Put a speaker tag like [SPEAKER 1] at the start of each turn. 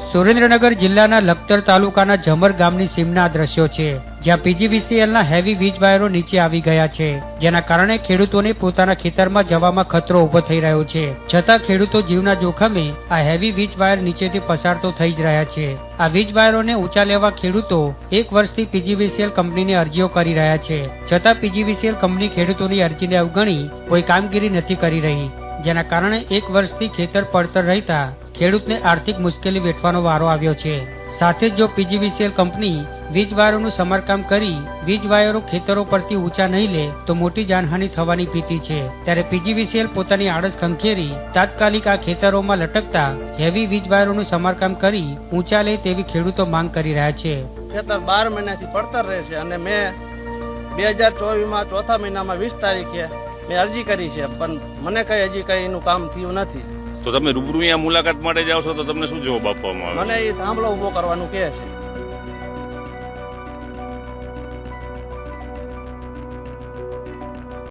[SPEAKER 1] સુરેન્દ્રનગર જિલ્લાના લખતર તાલુકાના જમર ગામની સીમના દ્રશ્યો છે, જ્યાં પીજીવીસીએલના હેવી વીજ વાયરો નીચે આવી ગયા છે, જેના કારણે ખેડૂતોને પોતાના ખેતરમાં જવામાં ખતરો ઉભો થઈ રહ્યો છે. છતાં ખેડૂતો જીવના જોખમે આ હેવી વીજ વાયર નીચેથી પસાર તો થઈ જ રહ્યા છે. આ વીજ વાયરોને ઊંચા લેવા ખેડૂતો 1 વર્ષથી પીજીવીસીએલ કંપનીને અરજીઓ કરી રહ્યા છે, છતાં પીજીવીસીએલ કંપની ખેડૂતોની અરજીને અવગણી કોઈ કામગીરી નથી કરી રહી, જેના કારણે 1 વર્ષથી ખેતર પડતર રહેતા ખેડૂતને આર્થિક મુશ્કેલી વેઠવાનો વારો આવ્યો છે. સાથે જ જો પીજીવીસીએલ કંપની વીજ વાયરોનું સમારકામ કરી વીજ વાયરો ખેતરો પરથી ઊંચા નહીં લે તો મોટી જાનહાનિ થવાની ભીતિ છે. ત્યારે પીજીવીસીએલ પોતાની આળસ ખંખેરી તાત્કાલિક આ ખેતરોમાં લટકતા હેવી વીજ વાયરોનું સમારકામ કરી ઊંચા લે તેવી ખેડૂતો માંગ કરી રહ્યા છે.
[SPEAKER 2] ખેતર 12 મહિનાથી પડતર રહે છે અને મેં 2024માં ચોથા મહિનામાં 20 તારીખે મેં અરજી કરી છે, પણ મને હજી કઈ એનું કામ થયું નથી.
[SPEAKER 3] તો તમે રૂબરૂ અહીંયા મુલાકાત માટે જાઓ છો તો તમને શું જવાબ આપવામાં આવે?
[SPEAKER 2] મને એ થાંભલો ઉભો કરવાનું કહે છે.